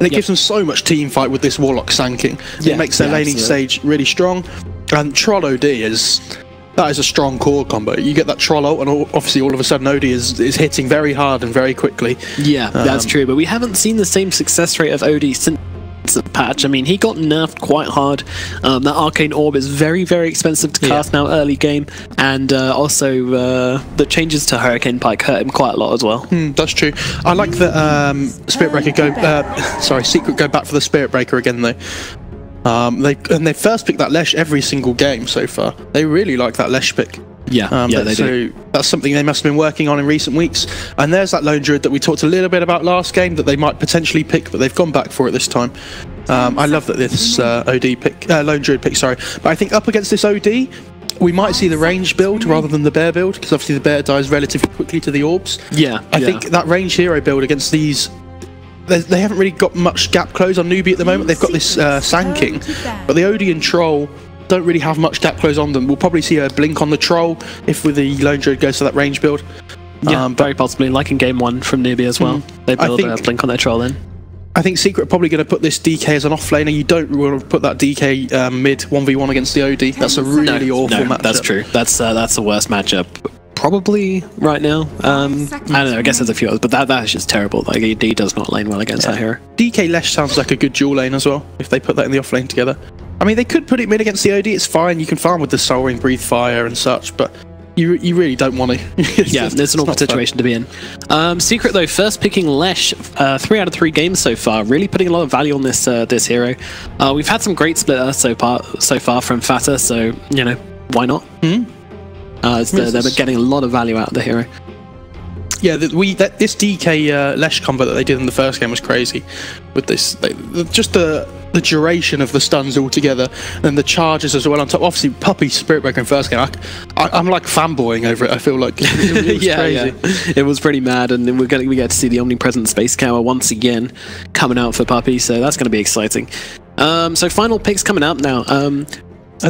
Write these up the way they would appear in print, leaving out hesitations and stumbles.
and it gives them so much team fight with this Warlock sanking. It makes their laning stage really strong, and Troll OD is... That is a strong core combo. You get that Troll ult, and obviously all of a sudden OD is hitting very hard and very quickly. Yeah, that's true, but we haven't seen the same success rate of OD since the patch. I mean, he got nerfed quite hard. That Arcane Orb is very, very expensive to cast now early game, and also the changes to Hurricane Pike hurt him quite a lot as well. That's true. I like that Spirit Breaker Secret go back for the Spirit Breaker again though. They first picked that Lesh every single game so far. They really like that Lesh pick. They do. That's something they must have been working on in recent weeks. And there's that Lone Druid that we talked a little bit about last game that they might potentially pick, but they've gone back for it this time. I love that this Lone Druid pick, sorry. But I think up against this OD, we might see the range build rather than the bear build, because obviously the bear dies relatively quickly to the orbs. I think that range hero build against these... They haven't really got much gap close on Newbee at the moment. They've got this Sanking, but the OD and Troll don't really have much gap close on them. We'll probably see a blink on the Troll if with the Lone Druid goes to that range build. Very possibly, like in game 1 from Newbee as well. They build a blink on their Troll in. I think Secret are probably going to put this DK as an offlaner. You don't want to put that DK mid 1v1 against the OD. That's a really awful matchup. That's true. That's the worst matchup probably right now. I don't know, I guess there's a few others, but that is just terrible. Like, he does not lane well against that hero. DK Lesh sounds like a good dual lane as well, if they put that in the off lane together. I mean, they could put it mid against the OD, it's fine, you can farm with the Soul Ring, Breathe Fire and such, but you really don't want to. It's an awkward situation to be in. Secret though, first picking Lesh, 3 out of 3 games so far, really putting a lot of value on this this hero. We've had some great splitter so far from Fata, so, you know, why not? They're getting a lot of value out of the hero. Yeah, this DK Lesh combo that they did in the first game was crazy. With this, just the duration of the stuns altogether, and the charges as well on top. Obviously, Puppy Spirit Breaker in first game. I'm like fanboying over it. I feel like it was crazy. It was pretty mad, and we get to see the omnipresent Space Cower once again coming out for Puppy. So that's going to be exciting. So final picks coming up now.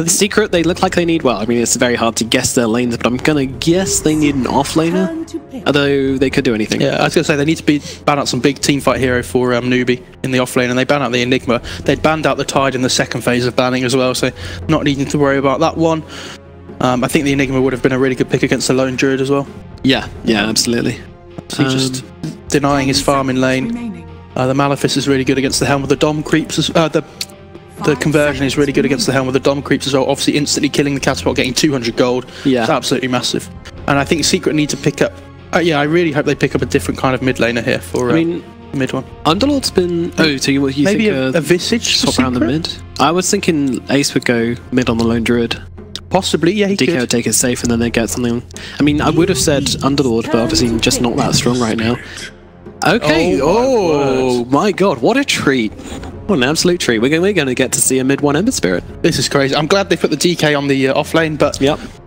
Secret, they look like they need, well, I mean, it's very hard to guess their lanes, but I'm gonna guess they need an offlaner, although they could do anything. Yeah, I was gonna say they need to ban out some big teamfight hero for Newbee in the offlane, and they ban out the Enigma. They'd banned out the Tide in the second phase of banning as well, so not needing to worry about that one. I think the Enigma would have been a really good pick against the Lone Druid as well. Yeah, absolutely. So just denying his farm in lane. The Malefice is really good against the Helm of the Dom creeps. The conversion is really good against the Helm of the Dom creeps as well. Obviously, instantly killing the Catapult, getting 200 gold. Yeah, it's absolutely massive. And I think Secret need to pick up. I really hope they pick up a different kind of mid laner here for the mid one. Underlord's been. Oh, so you maybe think a Visage swap around the mid? I was thinking Ace would go mid on the Lone Druid. Possibly, yeah, he DK would take it safe, and then they get something. I mean, I would have said Underlord, but obviously just not that strong right now. Okay. Oh my God, what a treat! What an absolute treat. We're going to get to see a mid 1 Ember Spirit. This is crazy. I'm glad they put the DK on the off lane, but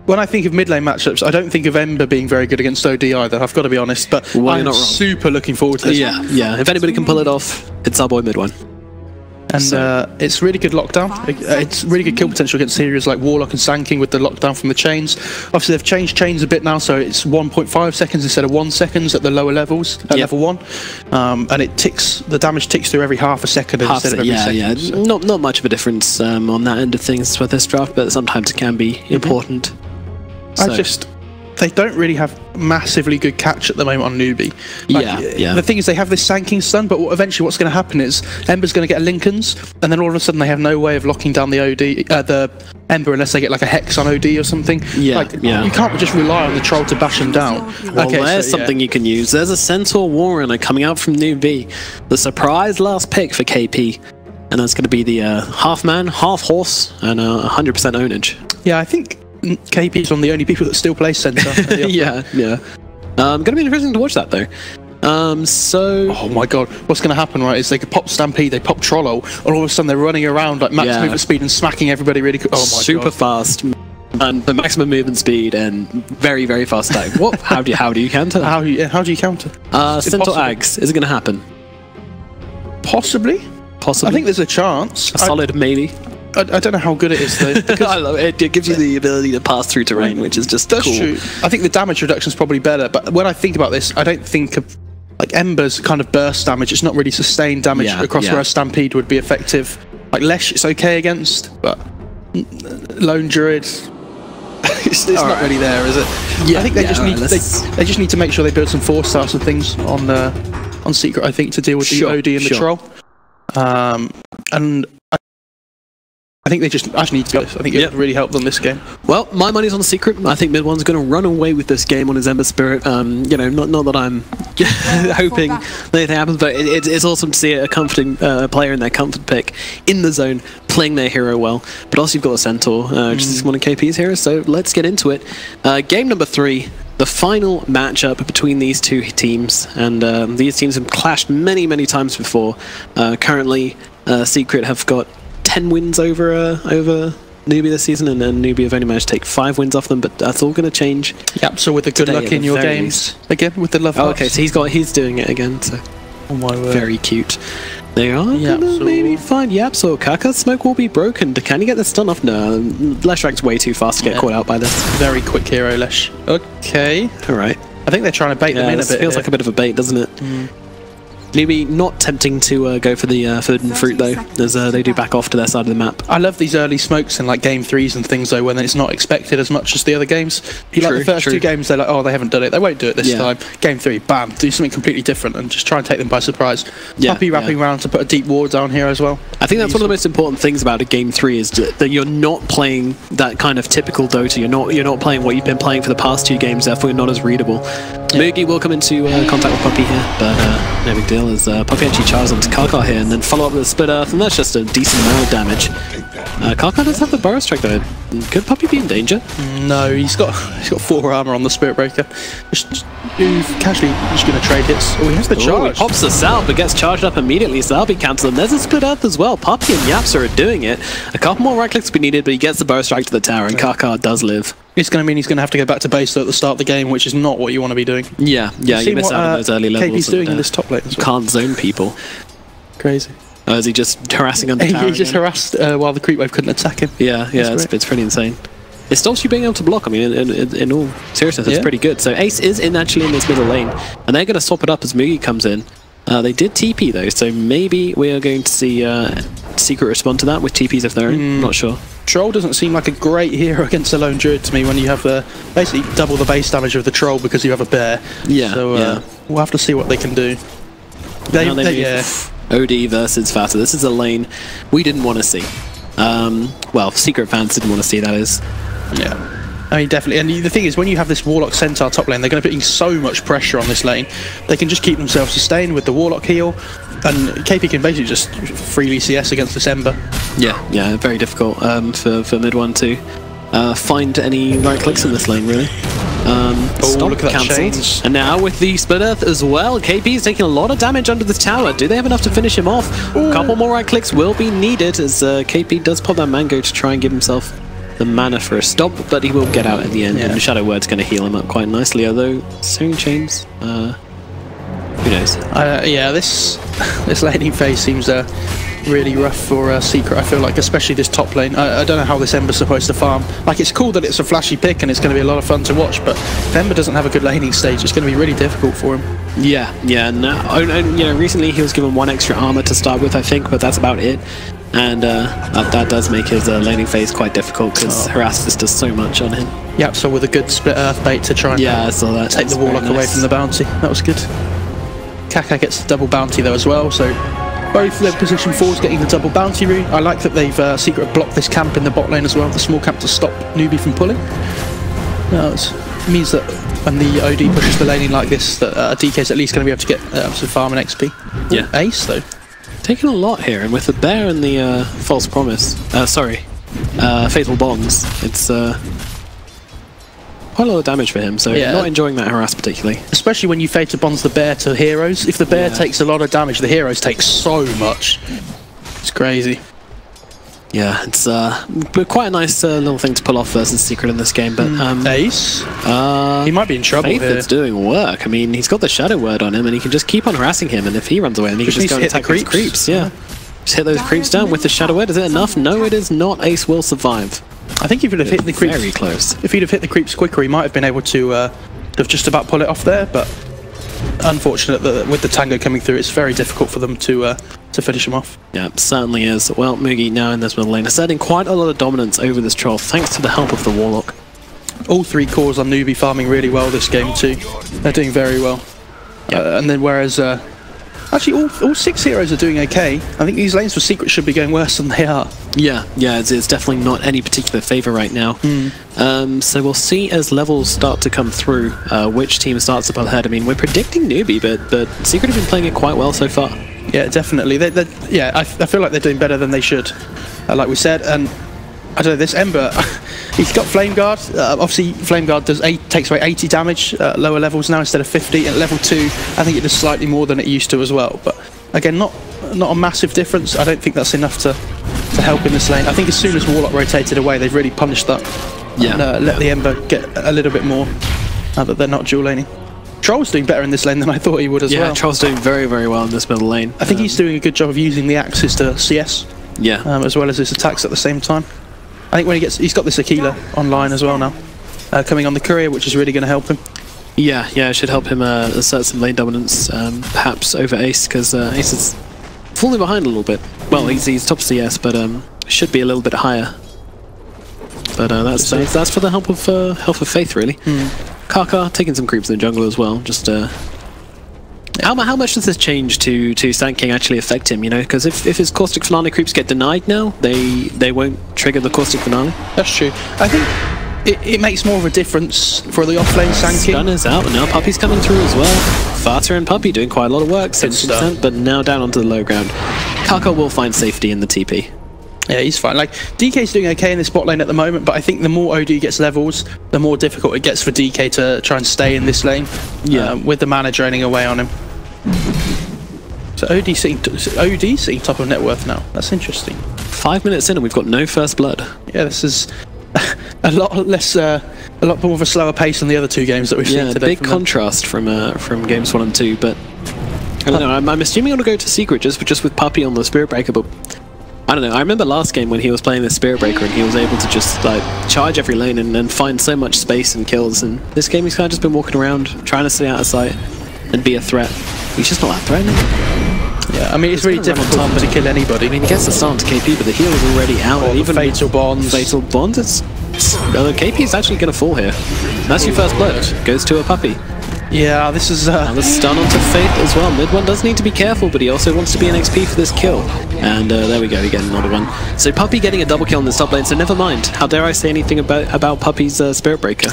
when I think of mid lane matchups, I don't think of Ember being very good against OD either. I've got to be honest, but I'm super looking forward to this. Yeah. If anybody can pull it off, it's our boy mid 1. And it's really good lockdown. It's really good kill potential against heroes like Warlock and Sanking with the lockdown from the chains. Obviously, they've changed chains a bit now, so it's 1.5 seconds instead of 1 second at the lower levels, at level 1. And it ticks, the damage ticks through every half a second instead of every second. So. Not much of a difference on that end of things with this draft, but sometimes it can be important. So. They don't really have massively good catch at the moment on Newbee. The thing is, they have this Sanking stun, but eventually what's going to happen is Ember's going to get a Linken's, and then all of a sudden they have no way of locking down the the Ember unless they get like a Hex on OD or something. You can't just rely on the Troll to bash him down. Well, there's something you can use. There's a Centaur Warrunner coming out from Newbee, the surprise last pick for KP, and that's going to be the half man, half horse, and 100% ownage. Yeah, I think KP is one of the only people that still play center. Gonna be interesting to watch that though. Oh my God, what's gonna happen, right, is they could pop Stampede, they pop Trollo, and all of a sudden they're running around like max movement speed and smacking everybody really quick. Oh my God. Super fast. And the maximum movement speed and very, very fast attack. What? How do you counter that? How do you counter? Centaur Ags, is it gonna happen? Possibly. I think there's a chance. A solid maybe. I don't know how good it is though. I love it. It gives you the ability to pass through terrain, which is just cool. True. I think the damage reduction is probably better, but when I think about this, I don't think like Ember's kind of burst damage. It's not really sustained damage across where a Stampede would be effective. Like Lesh, it's okay against, but Lone Druid, it's not really there, is it? Yeah, I think they they just need to make sure they build some 4-stars and things on Secret. I think to deal with the OD and the Troll. And I think they just actually need to go. I think it would really help them this game. Well, my money's on the Secret. I think Mid1's going to run away with this game on his Ember Spirit. You know, not that I'm hoping that anything happens, but it's awesome to see a comforting player in their comfort pick in the zone playing their hero well. But also you've got the Centaur, just as one of KP's heroes. So let's get into it. Game number 3. The final matchup between these two teams, and these teams have clashed many times before. Currently, Secret have got 10 wins over Newbee this season, and then Newbee have only managed to take 5 wins off them, but that's all going to change. Yep, so with the good luck in your games, again, with the love okay, so he's doing it again, so... Oh my word. Very cute. They are gonna maybe find Yapso. Kaka's smoke will be broken. Can he get the stun off? No, Leshrank's way too fast to get caught out by this. Very quick hero, Lesh. Okay. Alright. I think they're trying to bait them in a bit. Feels like a bit of a bait, doesn't it? Newbee not tempting to go for the forbidden fruit though, as they do back off to their side of the map. I love these early smokes in like game 3s and things though, when it's not expected as much as the other games. Like the first 2 games, they're like, oh, they haven't done it, they won't do it this time. Game 3, bam, do something completely different and just try and take them by surprise. Puppy wrapping around to put a deep ward down here as well. I think that's one of the most important things about a game 3 is that you're not playing that kind of typical Dota. You're not playing what you've been playing for the past 2 games, therefore you're not as readable. Moogie will come into contact with Puppy here, but no big deal, as Puppy actually charges onto Kaka here and then follow up with a Split Earth, and that's just a decent amount of damage. Kaka does have the Burrow Strike though. Could Puppy be in danger? No, he's got 4 armor on the Spirit Breaker. Just casually just going to trade hits. Oh, he has the charge. He pops this out, but gets charged up immediately, so that'll be cancelled. And there's a Split Earth as well. Puppy and Yapsa are doing it. A couple more right clicks will be needed, but he gets the Burrow Strike to the tower, and Kaka does live. It's going to mean he's going to have to go back to base at the start of the game, which is not what you want to be doing. Yeah, you miss out on those early levels. KP's doing in this top lane as well. Can't zone people. Crazy. Is he just harassing under tower? He just harassed while the creep wave couldn't attack him. Yeah, it's pretty insane. It stops you being able to block. I mean, in all seriousness, it's pretty good. So Ace is actually in this middle lane, and they're going to swap it up as Moogie comes in. They did TP though, so maybe we are going to see Secret respond to that with TPs of their own. Not sure. Troll doesn't seem like a great hero against a Lone Druid to me when you have basically double the base damage of the Troll because you have a bear. So we'll have to see what they can do. OD versus Fata. This is a lane we didn't want to see. Well, Secret fans didn't want to see, that is. Yeah. I mean, definitely. And the thing is, when you have this Warlock Centaur top lane, they're going to be putting so much pressure on this lane. They can just keep themselves sustained with the Warlock heal, and KP can basically just freely CS against this Ember. Yeah, very difficult for Mid1 to find any right clicks in this lane, really. Look at that change. And now with the Split Earth as well, KP is taking a lot of damage under the tower. Do they have enough to finish him off? A couple more right clicks will be needed, as KP does pop that Mango to try and give himself the mana for a stop, but he will get out at the end, and the Shadow Word's going to heal him up quite nicely, although Soon Chains, who knows? Yeah, this laning phase seems really rough for Secret, I feel like, especially this top lane. I don't know how this Ember's supposed to farm. Like, it's cool that it's a flashy pick and it's going to be a lot of fun to watch, but if Ember doesn't have a good laning stage, it's going to be really difficult for him. Yeah, and you know, recently he was given 1 extra armor to start with, I think, but that's about it. And that does make his laning phase quite difficult, because Harass just does so much on him. Yep, so with a good Split Earth bait to try and I saw that. take the Warlock away from the bounty. That was good. Kaka gets the double bounty though as well, so both their position 4s getting the double bounty route. I like that they've Secret blocked this camp in the bot lane as well, the small camp to stop Newbee from pulling. It means that when the OD pushes the laning like this, that DK's at least going to be able to get some farm and XP. Yeah. Ace though. Taking a lot here, and with the bear and the false promise, fatal bonds, it's quite a lot of damage for him, so not enjoying that harass particularly. Especially when you fatal bonds the bear to heroes. If the bear takes a lot of damage, the heroes take so much. It's crazy. Yeah, it's quite a nice little thing to pull off versus Secret in this game, but Ace? He might be in trouble here. Faith is doing work. I mean, he's got the Shadow Word on him, and he can just keep on harassing him, and if he runs away, then he can just go and attack those creeps. Yeah. Just hit those creeps down with the Shadow Word. Is it enough? No, it is not. Ace will survive. I think if he'd have hit the creeps... Very close. If he'd have hit the creeps quicker, he might have been able to have just about pull it off there, but unfortunate that with the Tango coming through, it's very difficult for them to finish him off. Yeah, certainly is. Well, Mugi now in this middle lane, asserting quite a lot of dominance over this troll, thanks to the help of the Warlock. All 3 cores on Newbee farming really well this game too. They're doing very well. And then whereas actually all 6 heroes are doing okay. I think these lanes for Secret should be going worse than they are. Yeah, it's definitely not any particular favour right now. So we'll see as levels start to come through which team starts to pull ahead. I mean, we're predicting Newbee, but Secret have been playing it quite well so far. Yeah, definitely. I feel like they're doing better than they should, like we said. And I don't know, this Ember, he's got Flame Guard. Obviously, Flame Guard takes away 80 damage at lower levels now instead of 50. At level 2, I think it does slightly more than it used to as well. But again, not a massive difference. I don't think that's enough to help in this lane. I think as soon as Warlock rotated away, they've really punished that. Yeah. And let the Ember get a little bit more now that they're not dual laning. Troll's doing better in this lane than I thought he would as well. Yeah, Troll's doing very, very well in this middle lane. I think he's doing a good job of using the axes to CS. Yeah. As well as his attacks at the same time. I think when he's got this Aquila online as well now, coming on the courier, which is really going to help him. Yeah, it should help him assert some lane dominance, perhaps over Ace, because Ace is falling behind a little bit. Well, he's top CS, but should be a little bit higher. But that's for the help of Faith, really. Kaka taking some creeps in the jungle as well. Just how much does this change to Sand King actually affect him? You know, because if his Caustic Finale creeps get denied now, they won't trigger the Caustic Finale. That's true. I think it makes more of a difference for the offlane Sand King. Stun is out, and now Puppy's coming through as well. Farter and Puppy doing quite a lot of work, 60%, but now down onto the low ground. Kaka will find safety in the TP. Yeah, he's fine. Like, DK's doing okay in this bot lane at the moment, but I think the more OD gets levels, the more difficult it gets for DK to try and stay in this lane. Yeah, with the mana draining away on him. So OD sitting top of net worth now. That's interesting. 5 minutes in and we've got no first blood. Yeah, this is a lot more of a slower pace than the other 2 games that we've seen today. Yeah, big contrast from games 1 and 2, but I don't know. I'm assuming I'm gonna go to Secret just with Puppy on the Spirit Breaker, but I don't know. I remember last game when he was playing the Spirit Breaker and he was able to just like charge every lane and find so much space and kills. And this game he's kind of just been walking around trying to stay out of sight and be a threat. He's just not that threatening. Yeah, I mean it's really difficult to kill anybody. I mean he gets the start into KP, but the heal is already out. Or even Fatal Bonds. Fatal Bonds. KP is actually going to fall here. That's your first blood. Goes to a Puppy. Yeah, this is now the stun onto Faith as well. Mid one does need to be careful, but he also wants to be an XP for this kill. And there we go, we get another one. So Puppy getting a double kill in this top lane, so never mind. How dare I say anything about Puppy's Spirit Breaker?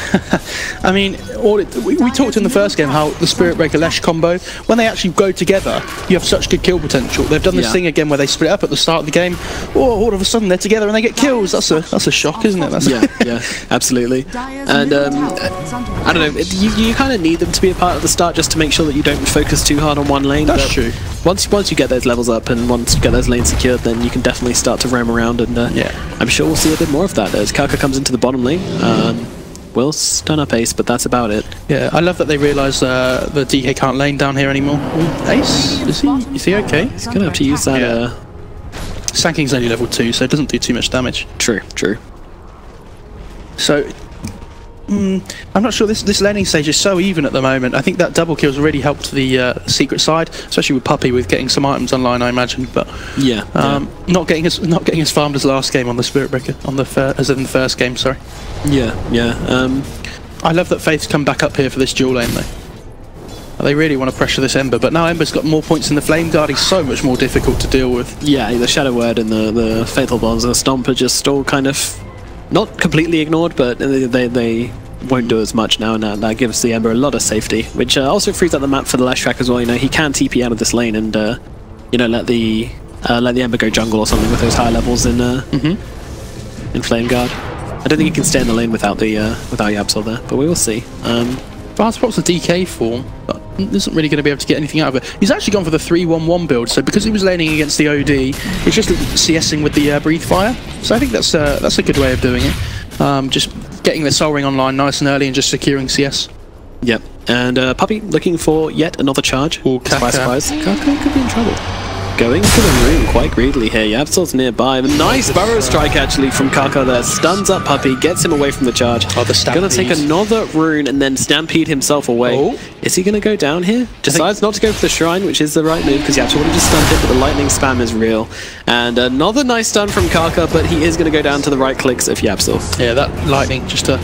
I mean, we talked in the first game how the Spirit Breaker Lesh combo, when they actually go together, you have such good kill potential. They've done this thing again where they split up at the start of the game. Oh, all of a sudden they're together and they get kills. That's a shock, isn't it? Yeah, absolutely. And I don't know, you kind of need them to be a part of the start just to make sure that you don't focus too hard on one lane. That's true. Once you get those levels up and once you get those lanes secured, then you can definitely start to roam around, and I'm sure we'll see a bit more of that as Kaka comes into the bottom lane. Will stun up Ace, but that's about it. Yeah, I love that they realise the DK can't lane down here anymore. Ace, is he okay? He's gonna have to use that. Sand King's only level 2, so it doesn't do too much damage. True. So I'm not sure this laning stage is so even at the moment. I think that double kill's really helped the Secret side, especially with Puppy with getting some items online, I imagine. But not getting as farmed as last game on the Spirit Breaker as in the first game. Sorry. I love that Faith's come back up here for this dual lane though. They really want to pressure this Ember, but now Ember's got more points in the Flame Guard. He's so much more difficult to deal with. Yeah, the Shadow Word and the Fatal Bonds and the Stomp are just all kind of not completely ignored, but they won't do as much now, and that gives the Ember a lot of safety, which also frees up the map for the Lash track as well. You know, he can TP out of this lane and you know, let the Ember go jungle or something with those higher levels in Flame Guard. I don't think he can stay in the lane without Yabsor there, but we will see. Fast Pop's a DK form, but isn't really going to be able to get anything out of it. He's actually gone for the 3-1-1 build, so because he was laning against the OD, he's just CSing with the Breathe Fire. So I think that's a good way of doing it. Just getting the Soul Ring online nice and early and just securing CS. Yep, and Puppy looking for yet another charge. Surprise, surprise. Kaka could be in trouble. Going for the rune quite greedily here. Yapsol's nearby. A nice burrow strike actually from Kaka there. Stuns up Puppey, gets him away from the charge. Oh, the Stampede. Gonna take another rune and then Stampede himself away. Oh. Is he gonna go down here? Decides not to go for the shrine, which is the right move because Yapsol would have just stunned it, but the lightning spam is real. And another nice stun from Kaka, but he is gonna go down to the right clicks of Yapsol. Yeah, that lightning just to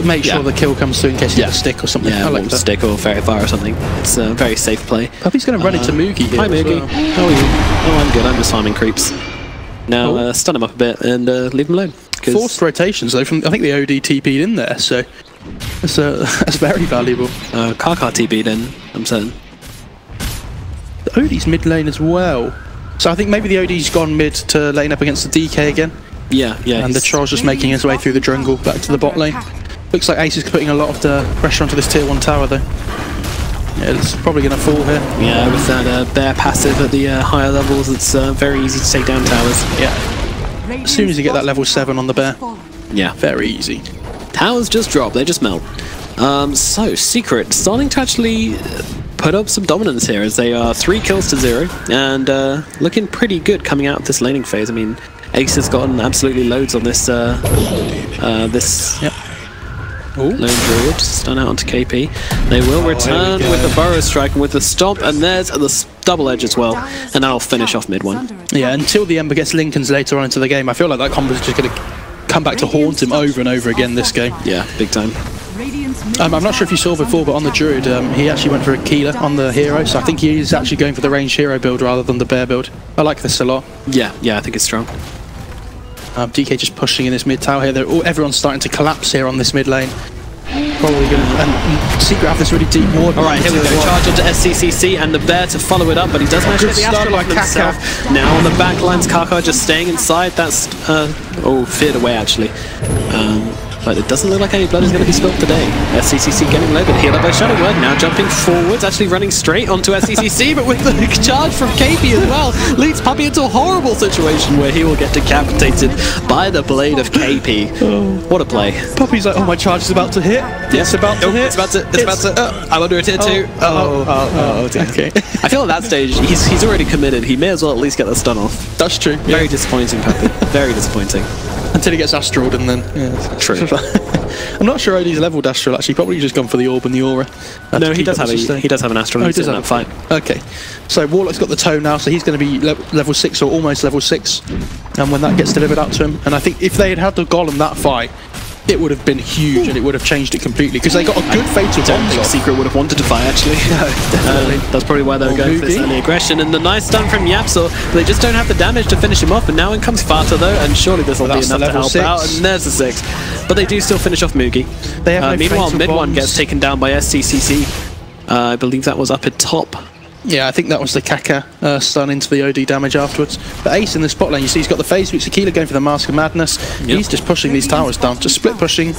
make sure the kill comes through in case you get a stick or something. Yeah, I like that. stick or fairy fire or something. It's a very safe play. Puppey's going to run into Moogie here. Hi Moogie. Well. How are you? Oh, I'm good. I'm just farming creeps. Now stun him up a bit and leave him alone. Forced rotations though. From I think the OD TP'd in there, so that's very valuable. Kaka TP'd in, I'm certain. The OD's mid lane as well. So I think maybe the OD's gone mid to lane up against the DK again. Yeah. And the Troll's just making his way through the jungle back to the bot lane. Looks like Ace is putting a lot of the pressure onto this tier 1 tower though. Yeah, it's probably going to fall here. Yeah, with that bear passive at the higher levels, it's very easy to take down towers. Yeah. As soon as you get that level 7 on the bear. Yeah. Very easy. Towers just drop, they just melt. So, Secret starting to actually put up some dominance here as they are 3 kills to 0 and looking pretty good coming out of this laning phase. I mean, Ace has gotten absolutely loads on this Lone Druid, stun out onto KP. They will return with the Burrow Strike and with the Stomp, and there's the double edge as well, and that'll finish off mid one. Yeah, until the Ember gets Lincoln's later on into the game, I feel like that combo is just going to come back to haunt him over and over again this game. Yeah, big time. I'm not sure if you saw before, but on the Druid, he actually went for a Keeler on the hero, so I think he is actually going for the ranged hero build rather than the bear build. I like this a lot. Yeah, I think it's strong. DK just pushing in this mid tower here. Everyone's starting to collapse here on this mid lane. Probably going to... And Secret have this really deep ward. Alright, here we go. Charge onto SCCC and the bear to follow it up, but he does manage to get the Astrolog himself. Now on the back lines, Kaka just staying inside. That's... feared away actually. But it doesn't look like any blood is going to be spilled today. SCCC getting low, but healed up by Shadow Word. Now jumping forwards, actually running straight onto SCCC, but with the charge from KP as well, leads Puppey into a horrible situation where he will get decapitated by the blade of KP. What a play. Puppey's like, oh, my charge is about to hit. Yeah. It's about to hit. It's about to. I'm under it here too. Okay. I feel at that stage, he's already committed. He may as well at least get the stun off. That's true. Very disappointing, Puppey. Very disappointing. Until he gets Astraled and then... Yeah, true. I'm not sure OD's leveled Astral actually, probably just gone for the Orb and the Aura. No, he does have an Astral in that fight. Okay, so Warlock's got the toe now, so he's going to be level 6 or almost level 6 and when that gets delivered out to him. And I think if they had had the Golem that fight, it would have been huge and it would have changed it completely because they got a good fatal bomb. I think Secret would have wanted to fight actually. No, definitely. That's probably why they were going for this early aggression. And the nice stun from Yapsol, they just don't have the damage to finish him off. And now in comes Fata though, and surely this will be enough to help out. And there's the 6. But they do still finish off Moogie. Meanwhile, mid one gets taken down by SCCC. I believe that was up at top. Yeah, I think that was the Kaka stun into the OD damage afterwards. But Ace in the spot lane, you see he's got the phase switch, Aquila going for the Mask of Madness. Yep. He's just pushing these towers down, just split pushing,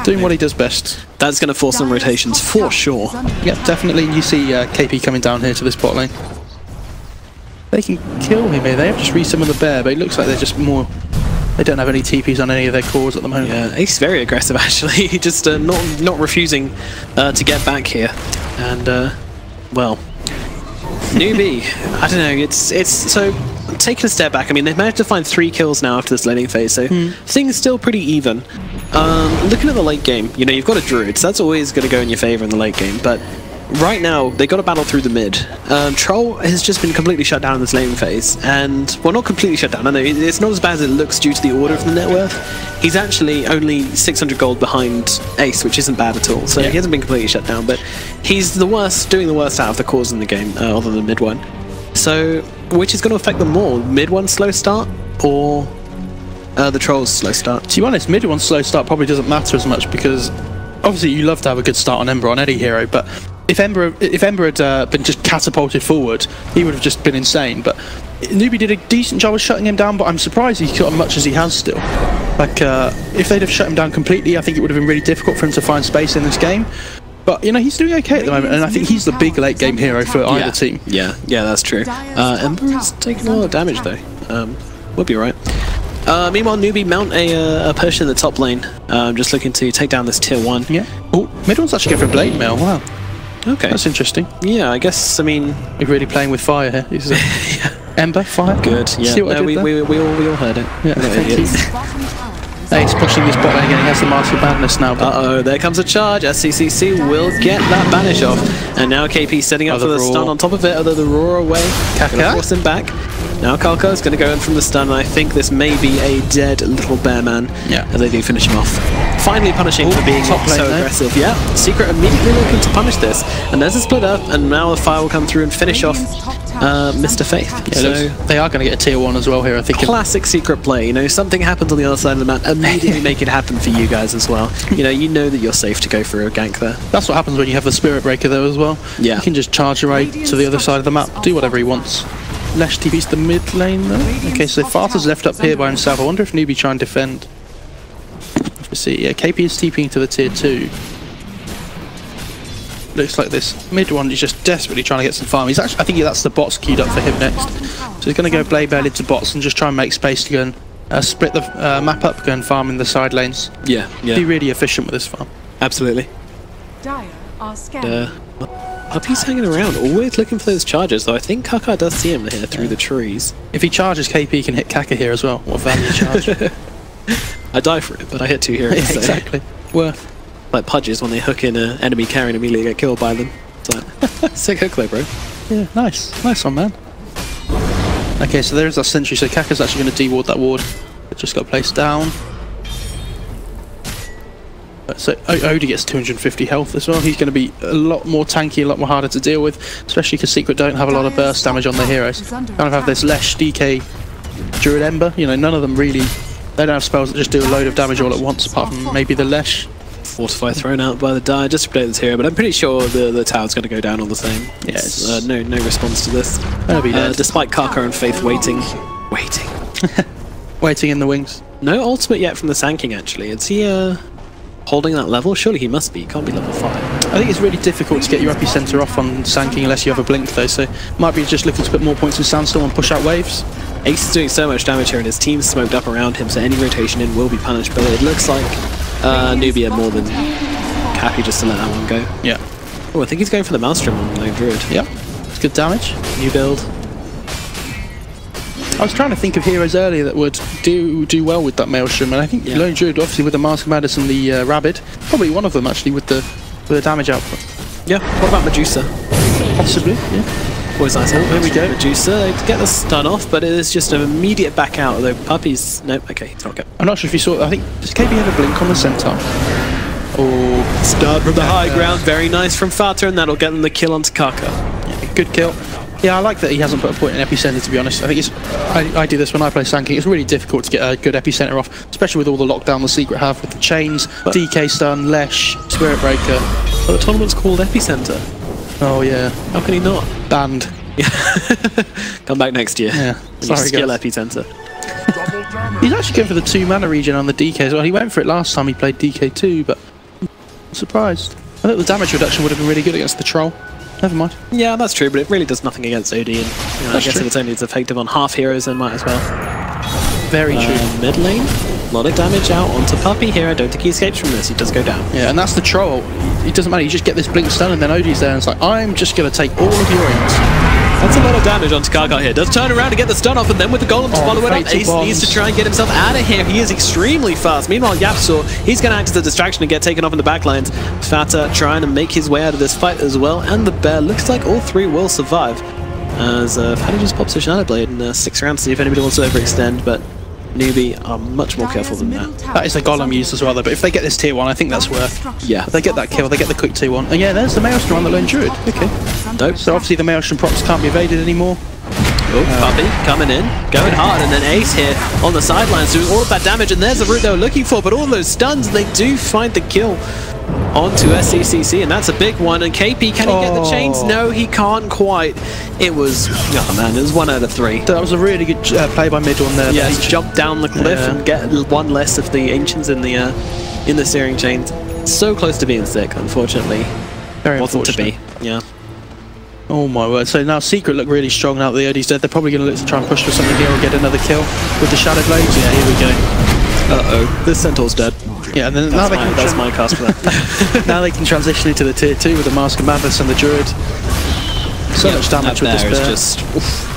doing what he does best. That's going to force some rotations for sure. Yeah, definitely. You see KP coming down here to this bot lane. They can kill him here. They have just resummoned the bear, but it looks like they're just more... They don't have any TPs on any of their cores at the moment. Yeah, Ace is very aggressive actually. He just not refusing to get back here. And, well... Newbee, I don't know, it's so taking a step back. I mean, they've managed to find 3 kills now after this laning phase, so things are still pretty even. Looking at the late game, you know, you've got a Druid, so that's always going to go in your favor in the late game, but right now, they got to battle through the mid. Troll has just been completely shut down in this laning phase, and, well, not completely shut down, I know, it's not as bad as it looks due to the order of the net worth. He's actually only 600 gold behind Ace, which isn't bad at all, so he hasn't been completely shut down, but he's the worst, doing the worst out of the cores in the game, other than mid one. So, which is going to affect them more? Mid one slow start, or the Troll's slow start? To be honest, mid one slow start probably doesn't matter as much, because obviously you love to have a good start on Ember on any hero, but if Ember had been just catapulted forward, he would have just been insane. But Newbee did a decent job of shutting him down, but I'm surprised he's got as much as he has still. Like, if they'd have shut him down completely, I think it would have been really difficult for him to find space in this game. But, you know, he's doing okay at the moment, and I think he's the big late game hero for either team. Yeah, that's true. Ember is taking a lot of damage, though. We'll be right. Meanwhile, Newbee mount a push in the top lane, just looking to take down this tier 1. Yeah. Oh, mid one's actually going for blade mail. Wow. Okay. That's interesting. Yeah, I guess, I mean... You're really playing with fire here. Yeah. Ember, fire. Good. Yeah. See what I did we all heard it. Yeah, thank you. Ace pushing this bot lane again. He has the Master of Madness now. Uh-oh, there comes a charge. SCCC will get that banish off. And now KP setting up for the stun on top of it, although the roar away. Gonna force him back. Now Kalka is going to go in from the stun, and I think this may be a dead little bear man as they do finish him off. Finally punishing for being so aggressive. Yeah, Secret immediately looking to punish this. And there's a split up, and now the fire will come through and finish off Mr. Faith. Yeah, so they are going to get a tier 1 as well here, I think. Classic Secret play. You know, something happens on the other side of the map, immediately make it happen for you guys as well. You know that you're safe to go for a gank there. That's what happens when you have the Spirit Breaker though as well. Yeah. You can just charge your way to the other side of the map, do whatever he wants. Lesh TP's the mid lane though. Okay, so Farther's left up here by himself. I wonder if Newbee try and defend. Let's see, yeah, KP is TPing to the tier 2. Looks like this mid one is just desperately trying to get some farm. He's actually, I think that's the bots queued up for him next. So he's going to go Blade Bell into bots and just try and make space to go and split the map up, go and farm in the side lanes. Yeah. Be really efficient with this farm. Absolutely. Puppy's hanging around, always looking for those charges, though I think Kaka does see him here through the trees. If he charges, KP can hit Kaka here as well. What value charge? I die for it, but I hit 2 heroes. Yeah, exactly. Worth. Like Pudges when they hook in an enemy carry and immediately get killed by them. So, sick hook though, bro. Yeah, nice. Nice one, man. Okay, so there's our sentry, so Kaka's actually going to de-ward that ward. It just got placed down. So Odie gets 250 health as well. He's going to be a lot more tanky, a lot more harder to deal with, especially because Secret don't have a lot of burst damage on their heroes. Kind of have this Lesh, DK, Druid Ember. You know, none of them really. They don't have spells that just do a load of damage all at once, apart from maybe the Lesh. Fortify thrown out by the die just to protect this hero, but I'm pretty sure the tower's going to go down all the same. Yeah, it's, no response to this. Despite Kaka and Faith waiting. Waiting in the wings. No ultimate yet from the Sanking, actually. Is he holding that level? Surely he must be. He can't be level 5. I think it's really difficult to get your Epicenter off on Sanking unless you have a blink though, so might be just looking to put more points in Sandstorm and push out waves. Ace is doing so much damage here and his team's smoked up around him, so any rotation in will be punished, but it looks like Newbee had more than happy just to let that one go. Yeah. Oh, I think he's going for the Maelstrom on Lone Druid. Yep. It's good damage. New build. I was trying to think of heroes earlier that would do well with that Maelstrom, and I think Lone Druid, obviously with the Mask of Madness and the Rabid, probably one of them actually with the damage output. Yeah. What about Medusa? Possibly, yeah. Always nice. Here we go. Medusa, they get the stun off, but it is just an immediate back out, although Puppy's... Nope, okay, it's not good. I'm not sure if you saw... I think... Does KB have a blink on the Centaur? Oh, start from the high ground. Very nice from Fata, and that'll get them the kill onto Kaka. Yeah, good kill. Yeah, I like that he hasn't put a point in Epicenter, to be honest. I think it's... I do this when I play Sanking. It's really difficult to get a good Epicenter off, especially with all the lockdown the Secret have with the chains, DK stun, Lesh, Spirit Breaker. But the tournament's called Epicenter. Oh, yeah. How can he not? Banned. Yeah. Come back next year. Yeah. Sorry, skill Epicenter. He's actually going for the 2 mana regen on the DK as well. He went for it last time he played DK2, but I'm surprised. I thought the damage reduction would have been really good against the troll. Never mind. Yeah, that's true, but it really does nothing against OD, and I guess if it's only effective on half heroes, then might as well. Very true. Mid lane, a lot of damage out onto Puppy here. I don't think he escapes from this. He does go down. Yeah, and that's the troll. It doesn't matter. You just get this blink stun, and then OD's there, and it's like, I'm just going to take all of your int. That's a lot of damage onto Kaka here. Does turn around to get the stun off, and then with the golem to follow it up, Ace needs to try and get himself out of here. He is extremely fast. Meanwhile, Yapsor, he's going to act as a distraction and get taken off in the backlines. Fata trying to make his way out of this fight as well, and the bear looks like all 3 will survive. As Fata just pops a Shadow Blade in 6 rounds to see if anybody wants to overextend, but Newbee are much more careful than that. That is the golem used as well, though, but if they get this tier 1, I think that's worth. Yeah. If they get that kill, they get the quick tier 1. And yeah, there's the Maelstrom on the Lone Druid. Okay. Dope. So obviously the Maelstrom procs can't be evaded anymore. Oh, Puppy coming in, going hard, and then Ace here on the sidelines doing all of that damage, and there's the route they were looking for, but all those stuns, they do find the kill onto SCCC, and that's a big one. And KP, can he get the chains? No, he can't quite. It was, oh man, it was 1 out of 3. That was a really good play by mid on there. Yeah, he jumped down the cliff and get 1 less of the ancients in the searing chains. So close to being sick, unfortunately. Very wasn't unfortunate. to be. Yeah. Oh my word. So now Secret look really strong now that the OD's dead. They're probably going to look to try and push for something here or get another kill with the Shadow Blades. Yeah, here we go. Uh-oh. This Centaur's dead. Yeah, and then now they can... That's my cast for that. Now they can transition into the tier 2 with the Mask of Madness and the Druid. So much damage with this bear. Just,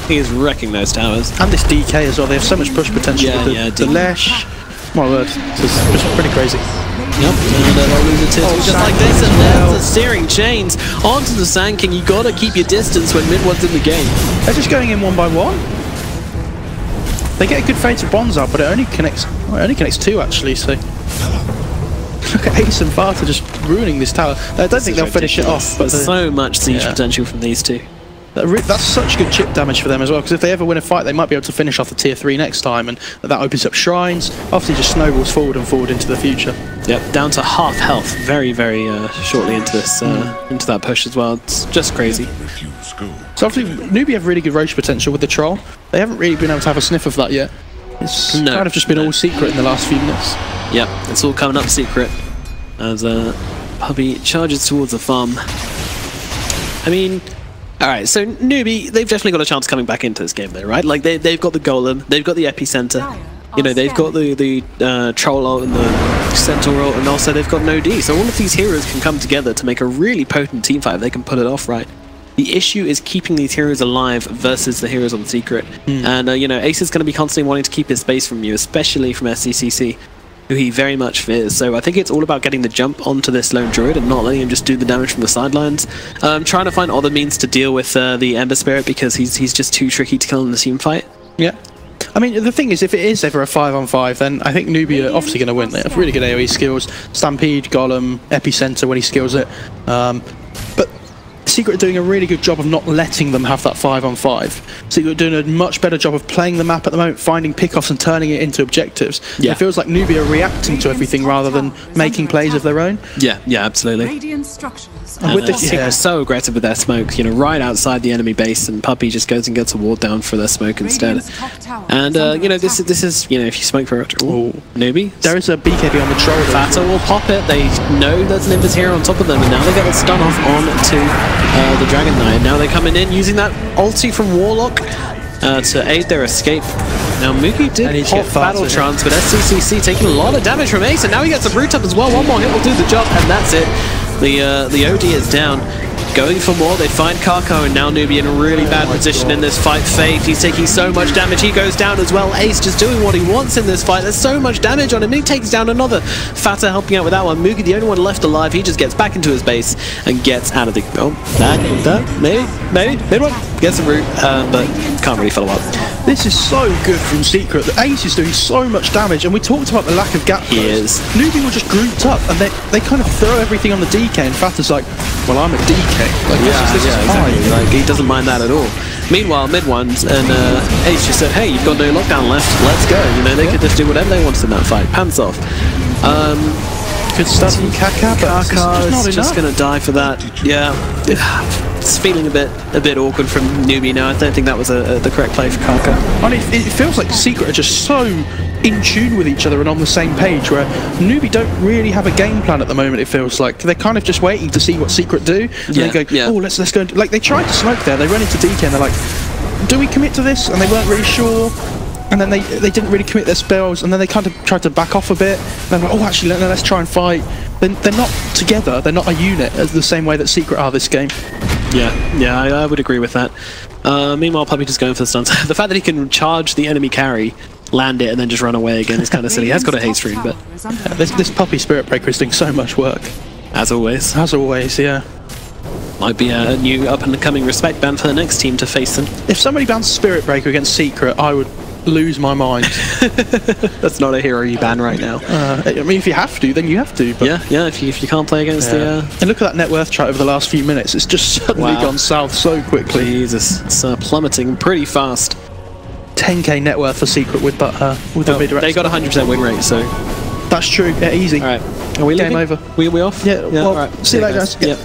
He is wrecking those towers. And this DK as well, they have so much push potential with the Lesh. My word, it's pretty crazy. Yep, and they'll lose a tier just like this, and there's the steering chains onto the Sand King. You gotta keep your distance when mid-one's in the game. They're just going in one by one. They get a good fade to Bonds up, but it only connects two actually, so... Look at Ace and Vata just ruining this tower. I don't think they'll finish it off. But there's so much siege potential from these two. That's such good chip damage for them as well, because if they ever win a fight, they might be able to finish off the tier 3 next time, and that opens up shrines. Obviously just snowballs forward and forward into the future. Yep, down to half health very, very shortly into this, into that push as well. It's just crazy. So obviously Newbee have really good Roche potential with the Troll. They haven't really been able to have a sniff of that yet. It's kind of just been all secret in the last few minutes. Yep, it's all coming up secret as Puppey charges towards the farm. I mean, alright, so Newbee, they've definitely got a chance coming back into this game though, right? Like, they've got the Golem, they've got the Epicenter, you know, they've got the Troll ult and the Centaur ult, and also they've got no D. So all of these heroes can come together to make a really potent teamfight if they can pull it off right. The issue is keeping these heroes alive versus the heroes on Secret. And, you know, Ace is going to be constantly wanting to keep his space from you, especially from SCCC, who he very much fears. So I think it's all about getting the jump onto this lone druid and not letting him just do the damage from the sidelines. Trying to find other means to deal with the Ember Spirit, because he's just too tricky to kill in the team fight. Yeah. I mean, the thing is, if it is ever a 5-on-5, then I think Newbee are obviously going to win. They have really good AoE skills. Stampede, Golem, Epicenter when he skills it. But Secret are doing a really good job of not letting them have that 5-on-5. Secret are doing a much better job of playing the map at the moment, finding pickoffs and turning it into objectives. Yeah. It feels like Newbee are reacting to everything rather than making plays of their own. Yeah, absolutely. And with this, Secret are so aggressive with their smoke, you know, right outside the enemy base, and Puppey just goes and gets a ward down for their smoke instead. And you know, this is, you know, if you smoke for Newbee, there is a BKB on the Troll. Vata will pop it. They know there's an Invis here on top of them, and now they get the stun off on to the Dragon Knight. Now they're coming in using that ulti from Warlock to aid their escape. Now Mookie did pop Battle Trance, but SCCC taking a lot of damage from Ace, and now he gets a Brute up as well. One more hit will do the job, and that's it. The OD is down. Going for more, they find Karko, and now Newbee in a really bad position in this fight. Fade, he's taking so much damage, he goes down as well. Ace just doing what he wants in this fight. There's so much damage on him, he takes down another. Fata helping out with that one. Mookie, the only one left alive, he just gets back into his base and gets out of the... Oh, maybe, mid-one. Gets a root, but can't really follow up. This is so good from Secret. The Ace is doing so much damage, and we talked about the lack of gap close. Newbee were just grouped up, and they kind of throw everything on the DK, and Fata's like, well, I'm a DK. Like, this is fine. Exactly. Like, he doesn't mind that at all. Meanwhile, mid-ones, and Ace just said, hey, you've got no lockdown left, let's go. You know, they could just do whatever they wanted in that fight. Pants off. Good stuff from Kaka, but Kaka's just going to die for that. Yeah. It's feeling a bit awkward from Newbee now. I don't think that was the correct play for Kaka. I mean, it feels like Secret are just so in tune with each other and on the same page, where Newbee don't really have a game plan at the moment. It feels like they're kind of just waiting to see what Secret do. And they go, oh, let's go. Like, they tried to smoke there. They run into DK and they're like, do we commit to this? And they weren't really sure. And then they didn't really commit their spells, and then they kind of tried to back off a bit. And then, oh, actually, let's try and fight. They're not together. They're not a unit, as the same way that Secret are this game. Yeah, I would agree with that. Meanwhile, Puppey just going for the stuns. The fact that he can charge the enemy carry, land it, and then just run away again is kind of silly. He has got a haste rune, but this Puppey Spirit Breaker is doing so much work. As always. As always, yeah. Might be a new up-and-coming respect ban for the next team to face them. If somebody bans Spirit Breaker against Secret, I would lose my mind. That's not a hero you ban right now. I mean, if you have to, then you have to. But yeah. If you can't play against the... And look at that net worth chart over the last few minutes. It's just suddenly gone south so quickly. Jesus, it's plummeting pretty fast. 10k net worth for Secret with the mid-range. They got 100% win rate, so... That's true. Yeah, easy. All right. Are we Game leaving? over. We off? Yeah. Well, all right. See you later, guys. Yeah.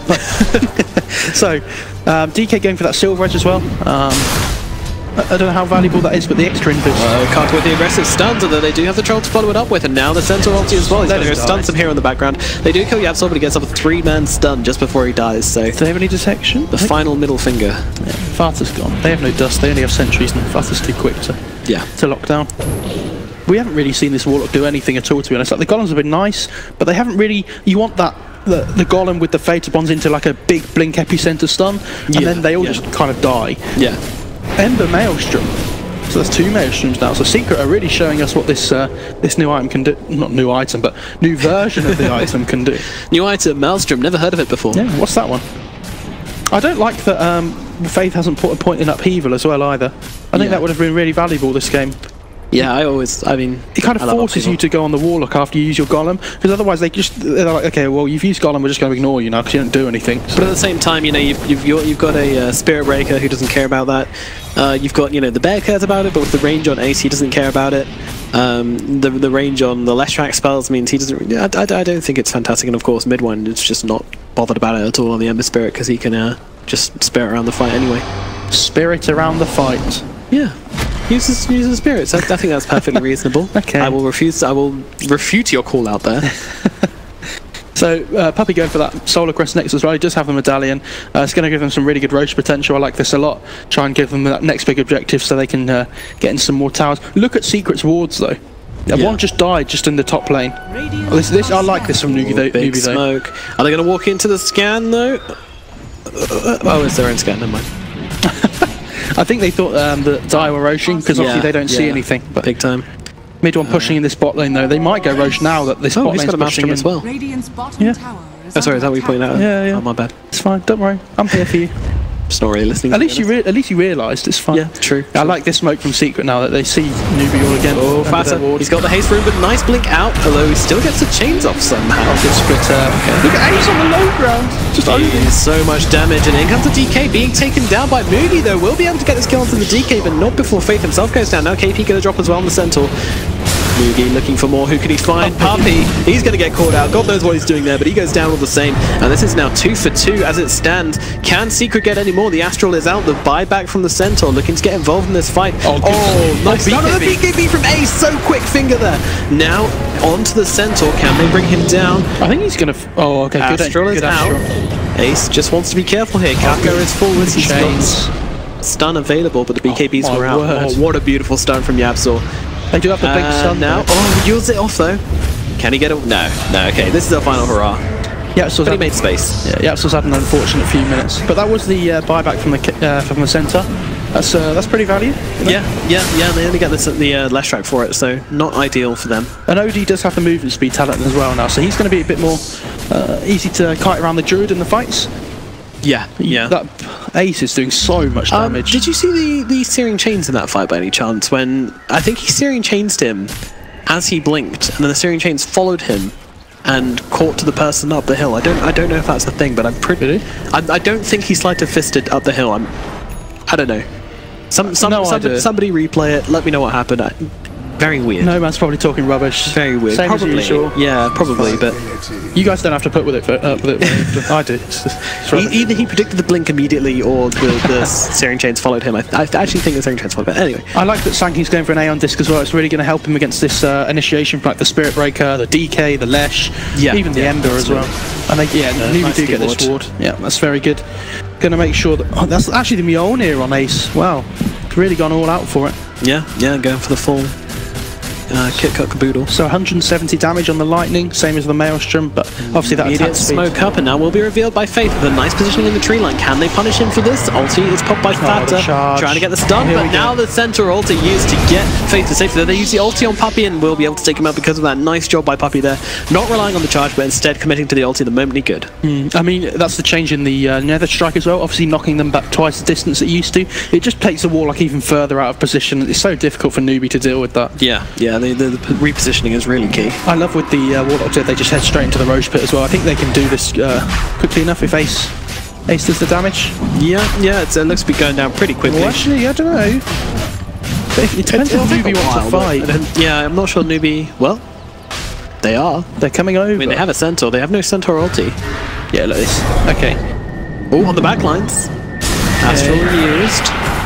So, DK going for that silver edge as well. I don't know how valuable that is, but the extra invis. Karka with the aggressive stuns, although they do have the troll to follow it up with, and now the Centaur ulti as well. He's going to stun some here in the background. They do kill Yapsol, but he gets up a 3-man stun just before he dies. So, do they have any detection? The final middle finger. Yeah, Vata's gone. They have no dust. They only have sentries, and Vata's too quick to lock down. We haven't really seen this Warlock do anything at all, to be honest. Like, the Golems have been nice, but they haven't really... You want that... The Golem with the Fated Bonds into like a big blink epicenter stun, and then they all just kind of die. Yeah. Ember Maelstrom. So that's 2 Maelstroms now. So Secret are really showing us what this this new item can do. Not new item, but new version of the item can do. New item, Maelstrom. Never heard of it before. Yeah, what's that one? I don't like that Faith hasn't put a point in upheaval as well either. I think that would have been really valuable this game. Yeah, I mean... It kind of forces you to go on the Warlock after you use your Golem, because otherwise they're like, okay, well, you've used Golem, we're just going to ignore you now because you don't do anything. So. But at the same time, you know, you've got a Spirit Breaker who doesn't care about that. You've got, you know, the Bear cares about it, but with the range on Ace, he doesn't care about it. The range on the Leshrac spells means he doesn't... I don't think it's fantastic, and of course, Mid-One is just not bothered about it at all on the Ember Spirit, because he can just spirit around the fight anyway. Spirit around the fight? Yeah. Use the spirits. I think that's perfectly reasonable. Okay. I will refute your call out there. So Puppy going for that Solar Crest next as well. He does have the medallion. It's going to give them some really good roach potential. I like this a lot. Try and give them that next big objective so they can get in some more towers. Look at Secret's wards though. One just died just in the top lane. This I like this from Newbee though. Big smoke. Are they going to walk into the scan though? Oh, it's their own scan. Never mind. I think they thought that Dire were roaching because obviously they don't see anything. But big time. Mid-One pushing in this bot lane though. They might go roach now that this bot lane's got a Maelstrom as well. Yeah. Oh, sorry, is that what you pointed out? Yeah. Oh, my bad. It's fine. Don't worry. I'm here for you. Just not really listening. At least you realised it's fine. Yeah, true. I like this smoke from Secret now that they see Newbee all again. Oh, Fatter. He's got the haste rune, but nice blink out. Although he still gets the chains off somehow. Good splitter. Look at Ace on the low ground. Just so much damage, and in comes the DK being taken down by Moody. Though will be able to get this kill onto the DK, but not before Faith himself goes down. Now KP gonna drop as well on the Centaur. Moody looking for more. Who can he find? Puppy. He's going to get caught out. God knows what he's doing there, but he goes down all the same. And this is now 2 for 2 as it stands. Can Secret get any more? The Astral is out. The buyback from the Centaur looking to get involved in this fight. Nice. No, the BKB from Ace. So quick finger there. Now onto the Centaur. Can they bring him down? I think he's going to... Oh, okay. Astral is out. Ace just wants to be careful here. Kako is full with his chains. Stun available, but the BKBs were out. Oh, what a beautiful stun from Yabzor. They do have the big stun now. Oh, he yields it off though. Can he get it? No. Okay, this is our final hurrah. Yeah, so he made space. Yeah, Yapsil's had an unfortunate few minutes, but that was the buyback from the centre. That's pretty value. Yeah. They only get the Leshrac for it, so not ideal for them. And OD does have the movement speed talent as well now, so he's going to be a bit more easy to kite around the Druid in the fights. Yeah. That Ace is doing so much damage. Did you see the Searing Chains in that fight by any chance? When I think he Searing Chainsed him as he blinked, and then the Searing Chains followed him and caught to the person up the hill. I don't know if that's a thing, but I'm pretty. I don't think he sleight of fisted up the hill. I don't know. Somebody replay it. Let me know what happened. Very weird. No man's probably talking rubbish. Very weird. Same probably. As usual. Yeah, probably. But you guys don't have to put with it. I do. Either he predicted the blink immediately, or the Searing Chains followed him. I actually think the Searing Chains followed him. But anyway, I like that Sankey's going for an Aeon Disc as well. It's really going to help him against this initiation from like the Spirit Breaker, the DK, the Lesh, even the Ember as well. And they Newbee do get this ward. Yeah, that's very good. Going to make sure that that's actually the Mjolnir on Ace. Wow, really gone all out for it. Yeah, going for the full. Kit Cut Caboodle. So 170 damage on the Lightning, same as the Maelstrom, but obviously that attack speed. Smoke up, and now will be revealed by Faith with a nice positioning in the tree line. Can they punish him for this? Ulti is popped by Fatter, trying to get the stun, but now the Centaur ulti used to get Faith to safety. They use the ulti on Puppy and will be able to take him out because of that. Nice job by Puppy there. Not relying on the charge, but instead committing to the ulti the moment he could. I mean, that's the change in the Nether Strike as well, obviously knocking them back twice the distance it used to. It just takes the Warlock even further out of position. It's so difficult for Newbee to deal with that. Yeah, the repositioning is really key. I love with the Warlock they just head straight into the Roche Pit as well. I think they can do this quickly enough if Ace does the damage. Yeah, it looks to be going down pretty quickly. Well, actually, I don't know. It depends on Newbee wants to fight. Yeah, I'm not sure Newbee... Well, they are. They're coming over. I mean, they have a Centaur. They have no Centaur ulti. Yeah, look at this. Okay. Oh, on the back lines. Astral used.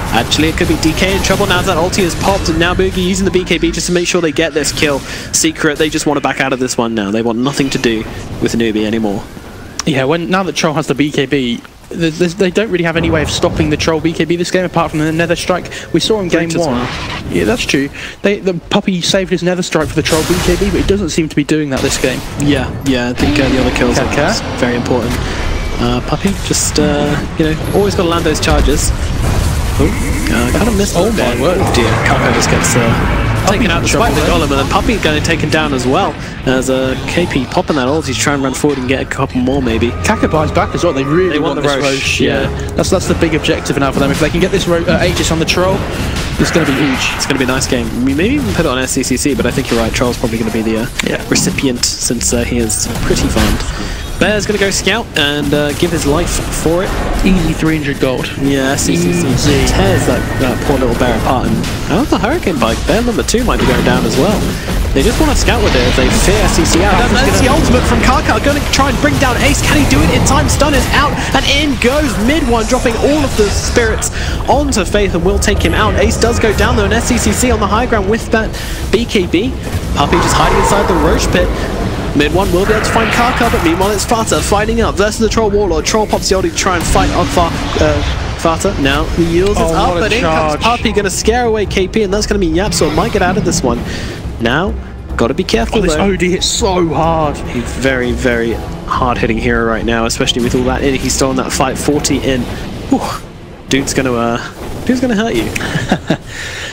Actually, it could be DK in trouble now as that ulti is popped, and now Boogie using the BKB just to make sure they get this kill. Secret, they just want to back out of this one now. They want nothing to do with Newbee anymore. Yeah, now that Troll has the BKB, they don't really have any way of stopping the Troll BKB this game apart from the Nether Strike. We saw in game 1. Well. Yeah, that's true. The Puppy saved his Nether Strike for the Troll BKB, but it doesn't seem to be doing that this game. Yeah, I think the other kills are very important. Puppy just, always got to land those charges. Oh. Kind of missed. Oh my word! Dear, Kaka just gets taken out despite the golem, and then Puppy going to taken down as well. As KP popping that ult, he's trying to run forward and get a couple more maybe. Kaka buys back as well. They really want this Roche. Yeah, that's the big objective now for them. If they can get this Aegis on the Troll, it's going to be huge. It's going to be a nice game. I mean, maybe even put it on SCCC, but I think you're right. Troll's probably going to be the recipient since he is pretty farmed. Bear's going to go scout and give his life for it. Easy 300 gold. Yeah, SCCC tears that poor little Bear apart. And the Hurricane Bike, Bear number 2 might be going down as well. They just want to scout with it if they fear SCC out. And that's the ultimate from Kaka, going to try and bring down Ace. Can he do it in time? Stun is out, and in goes mid-one, dropping all of the spirits onto Faith, and will take him out. Ace does go down though, and SCCC on the high ground with that BKB. Puppy just hiding inside the Roche pit. Mid-one will be able to find Kaka, but meanwhile it's Fata fighting up versus the Troll Warlord. Troll pops the ulti to try and fight on Fata. Now the yields is up, but in comes Puppy, going to scare away KP, and that's going to be Yapso. Might get out of this one. Now, got to be careful this though. OD hits so hard. He's very, very hard-hitting hero right now, especially with all that in. He's still in that fight, 40 in. Whew. Dude's going to hurt you.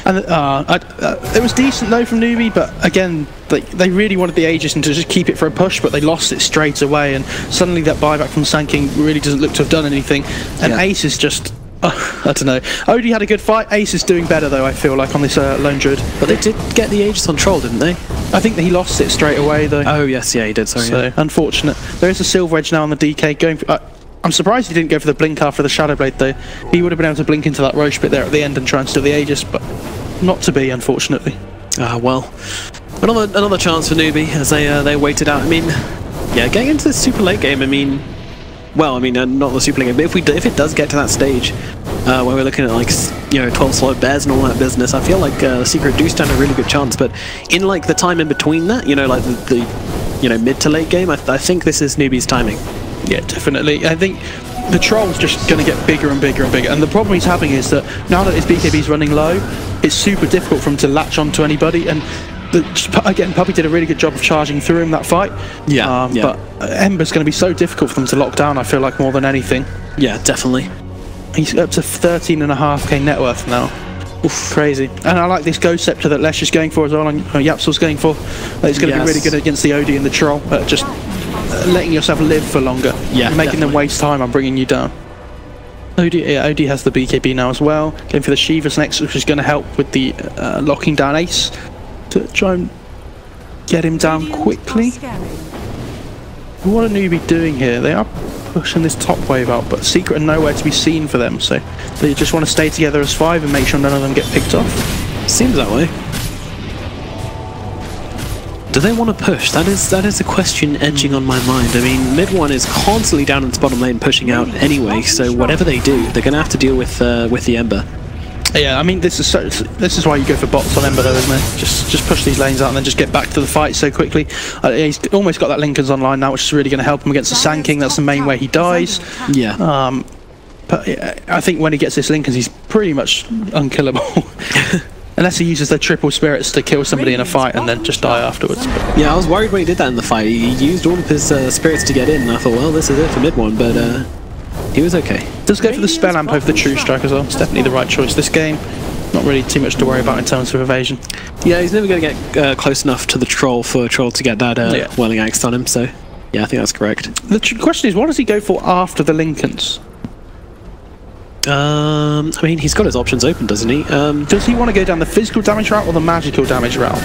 And it was decent though from Newbee, but again, they really wanted the Aegis and to just keep it for a push, but they lost it straight away, and suddenly that buyback from Sanking really doesn't look to have done anything. And Ace is just, I don't know. Odie had a good fight. Ace is doing better though, I feel like, on this Lone Druid. But they did get the Aegis on Troll, didn't they? I think that he lost it straight away though. Oh yes, yeah, he did. Sorry. So unfortunate. There is a Silver Edge now on the DK going for, I'm surprised he didn't go for the blink after the Shadow Blade though. He would have been able to blink into that Roche bit there at the end and try and steal the Aegis, but not to be, unfortunately. Well, another chance for Newbee as they waited out. I mean, yeah, getting into this super late game. I mean, not the super late game, but if it does get to that stage where we're looking at like 12 slot bears and all that business, I feel like Secret do stand a really good chance. But in like the time in between that, like the mid to late game, I think this is Newbee's timing. Yeah, definitely. I think the Troll's just going to get bigger and bigger and bigger, and the problem he's having is that now that his BKB's running low, it's super difficult for him to latch onto anybody, and again, Puppy did a really good job of charging through him that fight. But Ember's going to be so difficult for them to lock down, I feel like, more than anything. Yeah, definitely. He's up to 13.5k net worth now. Oof, crazy. And I like this Ghost Scepter that Lesh is going for as well, and Yapsol's going for. It's going to be really good against the OD and the Troll, just letting yourself live for longer. Yeah, you're making them waste time on bringing you down. OD has the BKB now as well. Going for the Shivas next, which is going to help with the locking down Ace to try and get him down quickly. What are Newbee doing here? They are pushing this top wave out, but Secret are nowhere to be seen for them, so they just want to stay together as 5 and make sure none of them get picked off. Seems that way. Do they want to push? That is a question edging on my mind. I mean, mid-one is constantly down in its bottom lane pushing out anyway, so whatever they do, they're going to have to deal with the Ember. Yeah, I mean, this is why you go for bots on Ember though, isn't it? Just push these lanes out and then just get back to the fight so quickly. He's almost got that Lincoln's online now, which is really going to help him against the Sand King. That's the main way he dies. Yeah. But yeah, I think when he gets this Lincoln's, he's pretty much unkillable. Unless he uses the triple spirits to kill somebody in a fight and then just die afterwards. But yeah, I was worried when he did that in the fight. He used all of his spirits to get in, and I thought, well, this is it for mid-one, but he was okay. Does go for the Spell Amp over the True Strike as well. It's definitely the right choice this game. Not really too much to worry about in terms of evasion. Yeah, he's never going to get close enough to the Troll for a Troll to get that Welling Axe on him, so yeah, I think that's correct. The question is, what does he go for after the Lincolns? I mean, he's got his options open, doesn't he? Does he want to go down the physical damage route or the magical damage route?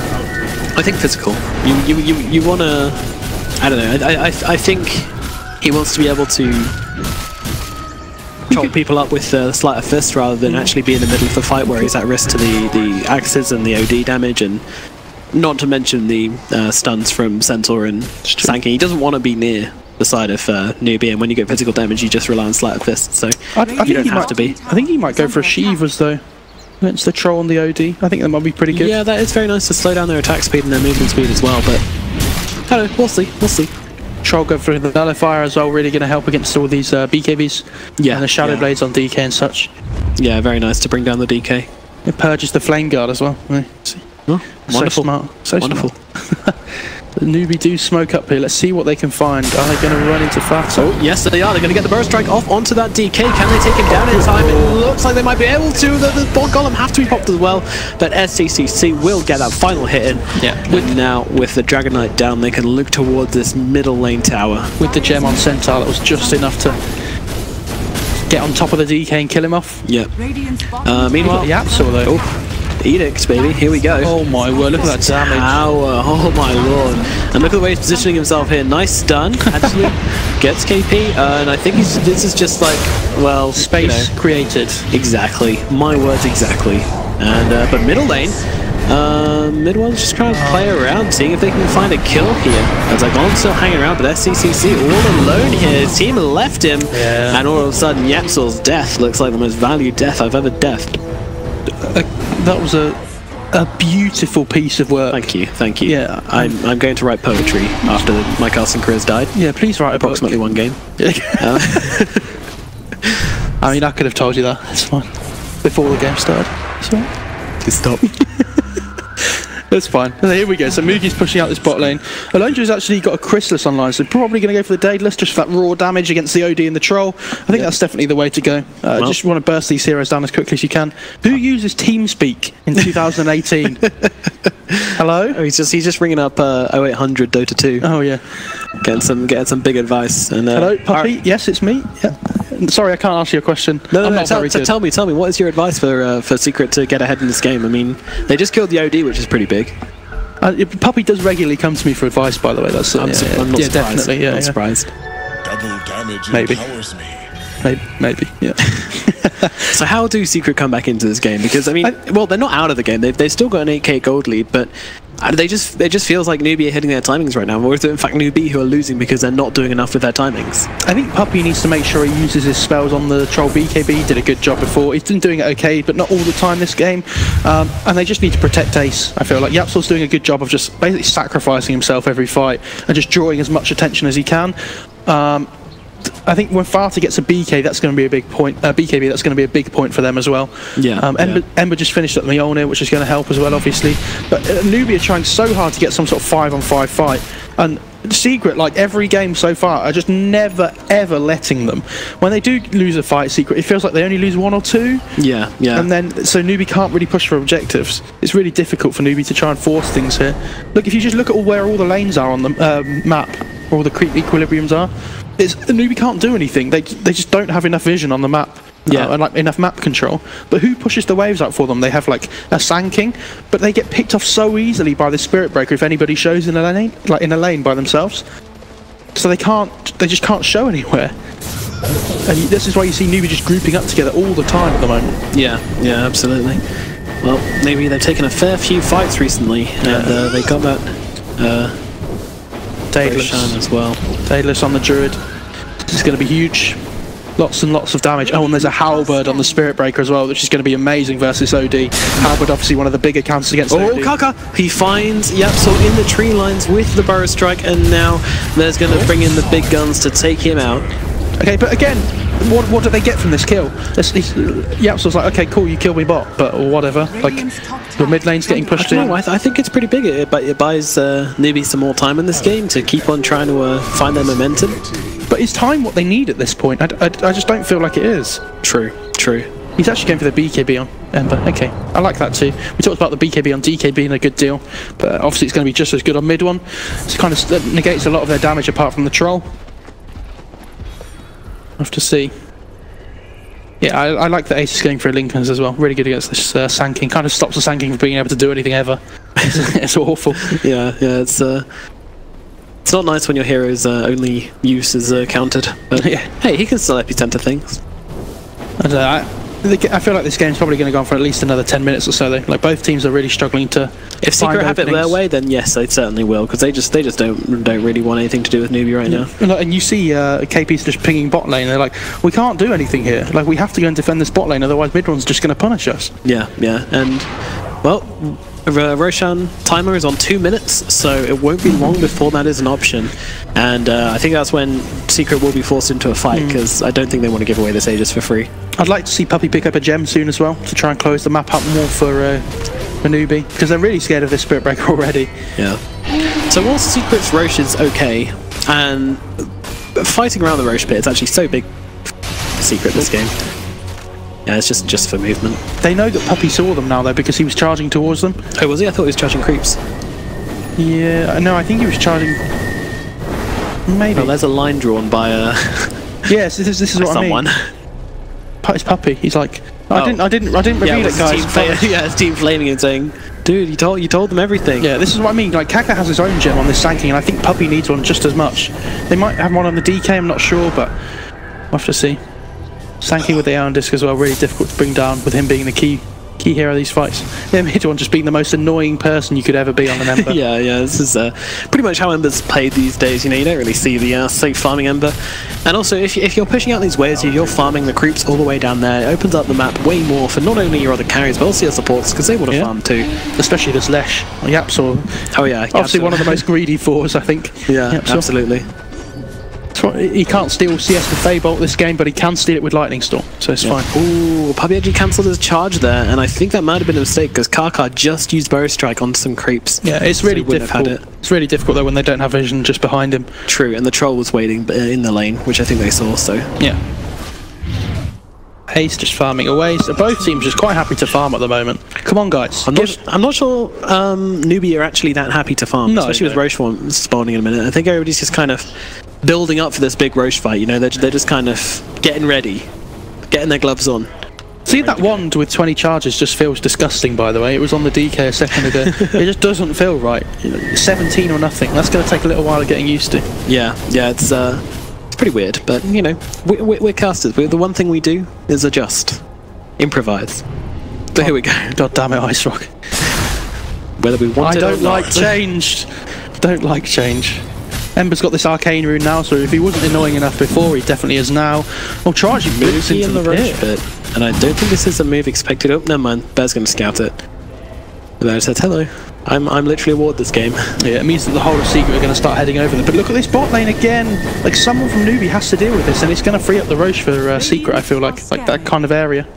I think physical. You want to... I don't know. I think he wants to be able to chop people up with Sleight of Fist rather than actually be in the middle of the fight where he's at risk to the axes and the OD damage, and not to mention the stuns from Centaur and Sand King. He doesn't want to be near the side of Newbee, and when you get physical damage, you just rely on Sleight of Fist, so you don't have to be. I think he might go for a Shivas though, against the Troll and the OD. I think that might be pretty good. Yeah, that is very nice to slow down their attack speed and their movement speed as well, but I don't know, we'll see. Troll go for the Nullifier as well, really going to help against all these BKBs. Yeah, and the Shadow Blades on DK and such. Yeah, very nice to bring down the DK. It purges the Flame Guard as well. Oh, wonderful. So smart. So wonderful. Smart. The Newbee do smoke up here. Let's see what they can find. Are they going to run into Fata? Oh, yes, they are. They're going to get the burst strike off onto that DK. Can they take him down in time? It looks like they might be able to. The bot golem have to be popped as well. But SCCC will get that final hit in. Yeah. With the Dragon Knight down, they can look towards this middle lane tower. With the gem on Centaur, that was just enough to get on top of the DK and kill him off. Yeah. Meanwhile, Yapsaw though. Oh. Edict, baby, here we go. Oh my word, look at that damage. Power, oh my lord. And look at the way he's positioning himself here. Nice stun, actually. Gets KP, and I think this is just like, well, space created. Exactly, my words exactly. And but middle lane, mid one's just trying to play around, seeing if they can find a kill here. As Igon's still hanging around, but SCCC all alone here. His team left him, and all of a sudden Yapsaw's death looks like the most valued death I've ever deathed. That was a beautiful piece of work. Thank you. Yeah, I'm going to write poetry after my casting career's died. Yeah, please write approximately one game. I mean, I could have told you that. It's fine. Before the game started. It's fine. Just stop. That's fine. Here we go. So Moogie's pushing out this bot lane. Alondra's actually got a Chrysalis online, so probably going to go for the Daedalus just for that raw damage against the OD and the Troll. I think that's definitely the way to go. Just want to burst these heroes down as quickly as you can. Who uses TeamSpeak in 2018? Hello? Oh, he's just ringing up 0800 Dota 2. Oh yeah. Getting some big advice. And hello, Puppy. Yes, it's me. Yeah. Sorry, I can't answer your question. No, tell me, what is your advice for Secret to get ahead in this game? I mean, they just killed the OD, which is pretty big. Puppy does regularly come to me for advice, by the way. That's I'm not surprised. Definitely. Yeah, not surprised. Double damage Maybe. empowers me. Maybe. Yeah. So how do Secret come back into this game? Because I mean, well, they're not out of the game. They've still got an 8k gold lead, but it just feels like Newbee are hitting their timings right now. Or is it in fact Newbee who are losing because they're not doing enough with their timings? I think Puppy needs to make sure he uses his spells on the Troll BKB. He did a good job before. He's been doing it okay, but not all the time this game. And they just need to protect Ace. I feel like Yapsaw's doing a good job of just basically sacrificing himself every fight and just drawing as much attention as he can. I think when Fata gets a BK, that's going to be a big point. BKB, that's going to be a big point for them as well. Yeah. Ember just finished up Mjolnir, which is going to help as well, obviously. But Newbee are trying so hard to get some sort of 5-on-5 fight, and Secret, like every game so far, are just never ever letting them. When they do lose a fight, Secret, it feels like they only lose 1 or 2. Yeah. And then so Newbee can't really push for objectives. It's really difficult for Newbee to try and force things here. Look, if you just look at where all the lanes are on the map, where all the equilibriums are. Newbee can't do anything. They just don't have enough vision on the map. And like enough map control. But who pushes the waves out for them? They have like a Sanking, but they get picked off so easily by the Spirit Breaker if anybody shows in a lane, like in a lane by themselves. So they just can't show anywhere. And this is why you see Newbee just grouping up together all the time at the moment. Yeah, absolutely. Well, maybe they've taken a fair few fights recently, and they got that Daedalus as well. Daedalus on the Druid. This is going to be huge. Lots and lots of damage. Oh, and there's a Halberd on the Spirit Breaker as well, which is going to be amazing versus OD. Halberd, obviously one of the bigger counters against OD. Oh, Kaka! He finds Yapsaw in the tree lines with the Burrow Strike, and now there's going to bring in the big guns to take him out. Okay, but again, what do they get from this kill? Yapsaw's like, okay, cool, you kill me bot, but whatever. Like, the mid lane's getting pushed in. I think it's pretty big. It buys Newbee some more time in this game to keep on trying to find their momentum. But is time what they need at this point? I just don't feel like it is. True. He's actually going for the BKB on Ember. Okay, I like that too. We talked about the BKB on DK being a good deal, but obviously it's going to be just as good on mid one. It kind of negates a lot of their damage apart from the Troll. We'll have to see. Yeah, I like that Ace is going for Lincolns as well. Really good against this Sanking. Kind of stops the Sanking from being able to do anything ever. It's awful. Yeah, it's not nice when your hero's only use is countered. But yeah. Hey, he can still epicenter things. I feel like this game's probably going to go on for at least another 10 minutes or so though. Like both teams are really struggling to. If Secret have it their way, then yes, they certainly will, because they just don't really want anything to do with Newbee right now. And you see KP's just pinging bot lane. They're like, we can't do anything here. Like we have to go and defend this bot lane, otherwise mid one's just going to punish us. Yeah, and well, Roshan timer is on 2 minutes, so it won't be long before that is an option. And I think that's when Secret will be forced into a fight, because I don't think they want to give away this Aegis for free. I'd like to see Puppy pick up a gem soon as well, to try and close the map up more for Newbee, because they're really scared of this Spirit Breaker already. Yeah. So while Secret's Roche is okay, and fighting around the Roche pit, it's actually so big for Secret this game. Yeah, it's just for movement. They know that Puppy saw them now, though, because he was charging towards them. Oh, was he? I thought he was charging creeps. Yeah, no, I think he was charging... Maybe. Well, there's a line drawn by yes, this is what someone. I mean. It's Puppy. He's like, I didn't reveal it, guys. Yeah, it's team flaming and saying, dude, you told them everything. Yeah, this is what I mean. Like, Kaka has his own gem on this Sankey, and I think Puppy needs one just as much. They might have one on the DK, I'm not sure, but we'll have to see. Sankey with the Iron Disc as well, really difficult to bring down with him being the key hero of these fights. The mid one just being the most annoying person you could ever be on an Ember. yeah, this is pretty much how Ember's played these days. You know, you don't really see the safe farming Ember. And also, if you're pushing out these waves, if you're farming the creeps all the way down there, it opens up the map way more for not only your other carries, but also your supports, because they want to farm too. Especially this Lesh. Yapsor. Oh yeah, obviously one of the most greedy fours, I think. Yeah, Yapsor. Absolutely. He can't steal CS with Feybolt this game, but he can steal it with Lightning Storm, so it's fine. Ooh, Puppy actually cancelled his charge there, and I think that might have been a mistake because Kaka just used Bow Strike onto some creeps. Yeah, it's really difficult. It's really difficult though when they don't have vision just behind him. True, and the troll was waiting in the lane, which I think they saw. So yeah. Ace just farming away, so both teams just quite happy to farm at the moment. Come on, guys. I'm not sure Newbee are actually that happy to farm, especially with Roche spawning in a minute. I think everybody's just kind of building up for this big Roche fight. You know, they're just kind of getting ready, getting their gloves on. See, that wand with 20 charges just feels disgusting, by the way. It was on the DK a second ago. It just doesn't feel right. 17 or nothing. That's going to take a little while of getting used to. Yeah, it's pretty weird, but you know, we're casters. The one thing we do is adjust, improvise. So here we go. God damn it, Ice Rock. Whether we want it or not. I don't like change. Don't like change. Ember's got this arcane rune now, so if he wasn't annoying enough before, he definitely is now. Well, charging moves into the pit. And I don't think this is a move expected. Oh, never mind. Bear's going to scout it. The Bear says, hello. I'm literally a ward this game. Yeah, it means that the whole of Secret are going to start heading over there. But look at this bot lane again. Like, someone from Newbee has to deal with this, and it's going to free up the Roche for Secret, I feel like that kind of area.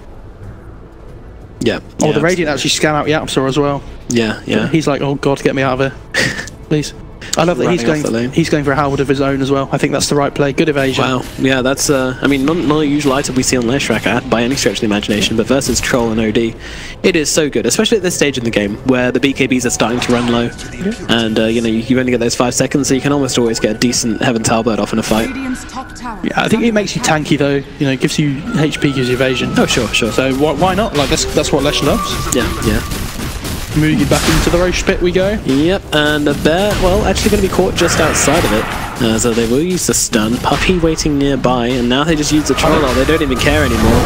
Yeah. Oh, the Radiant actually scan out Yapsor as well. Yeah. He's like, oh god, get me out of here. Please. I love that he's going for a Howard of his own as well. I think that's the right play. Good evasion. Wow. Yeah, that's I mean, not a usual item we see on Leshrac by any stretch of the imagination, but versus Troll and OD, it is so good, especially at this stage in the game where the BKBs are starting to run low, and you know, you only get those 5 seconds, so you can almost always get a decent Heaven Talbot off in a fight. Yeah, I think it makes you tanky though. You know, it gives you HP, gives you evasion. Oh sure. So why not? Like that's what Lesh loves. Yeah. Moving back into the Roche pit we go. Yep, and a Bear, well, actually going to be caught just outside of it. So they will use the stun. Puppy waiting nearby, and now they just use the troll. They don't even care anymore.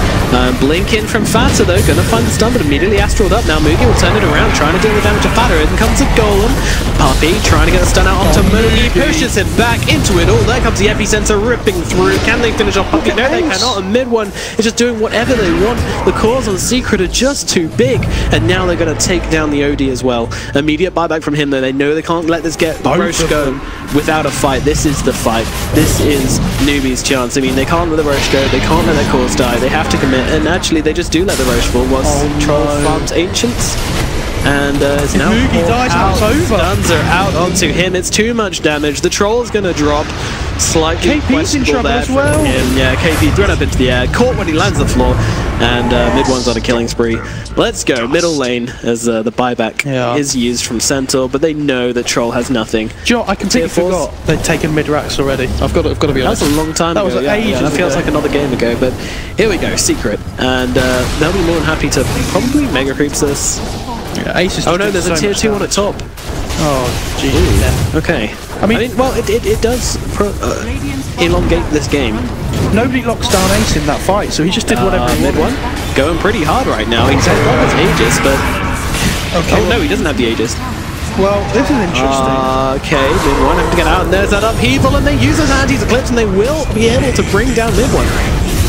Blink in from Fatter though, going to find the stun, but immediately astraled up. Now Moogie will turn it around, trying to deal the damage to Fatter. In comes a Golem. Puppy trying to get the stun out onto Moogie, pushes him back into it all. There comes the Epicenter ripping through. Can they finish off Puppy? No, they cannot. And mid one is just doing whatever they want. The cores on Secret are just too big, and now they're going to take down the OD as well. Immediate buyback from him though. They know they can't let this get Roche go without a fight. This is the fight. This is Newbee's chance. I mean, they can't let the Roche go. They can't let their cores die. They have to commit, and actually they just do let the Roche fall whilst Troll farms Ancients. And it's now it's over. Stuns are out onto him. It's too much damage. The Troll's going to drop. Slightly questionable there from him. Yeah, KP thrown up into the air, caught when he lands the floor, and mid one's on a killing spree. Let's go middle lane as the buyback is used from Centaur, but they know that Troll has nothing. Do you know what? I completely forgot they'd taken mid racks already. I've got to be honest. That was a long time ago. That feels like another game ago. But here we go, Secret, and they'll be more than happy to probably mega creeps this. Yeah, Ace is no, there's a tier 2 on the top. Oh, geez. Yeah. Okay. I mean, well, it does elongate this game. Nobody locks down Ace in that fight, so he just did whatever he wanted. Mid one, going pretty hard right now. He's got his Aegis, but oh no, he doesn't have the Aegis. Well, this is interesting. Okay, mid one have to get out, and there's that upheaval, and they use those anti-eclipse, and they will be able to bring down mid one.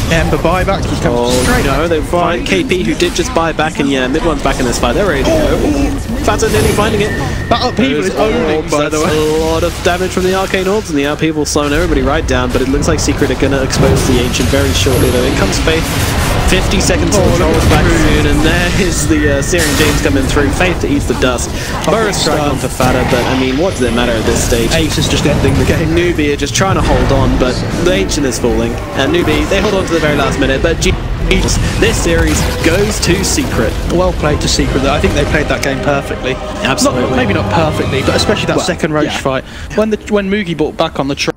Ember buyback, he comes straight. No, they find KP, who did just buy back, and yeah, mid one's back in this fight. They're ready to go. Fatter nearly finding it. That upheaval is owning, by the way. A lot of damage from the arcane orbs, and the upheaval slowing everybody right down, but it looks like Secret are going to expose the Ancient very shortly, though. In comes Faith. 50 seconds to control us back soon, and there is the Syrian James coming through. Faith to eat the dust. Boris strike on for Fada, but I mean, what does it matter at this stage? Ace is just ending the game. Newbee are just trying to hold on, but the ancient is falling. And Newbee, they hold on to the very last minute, but this series goes to Secret. Well played to Secret. I think they played that game perfectly. Absolutely. Maybe not perfectly, but especially that second Roach fight. When Mugi brought back on the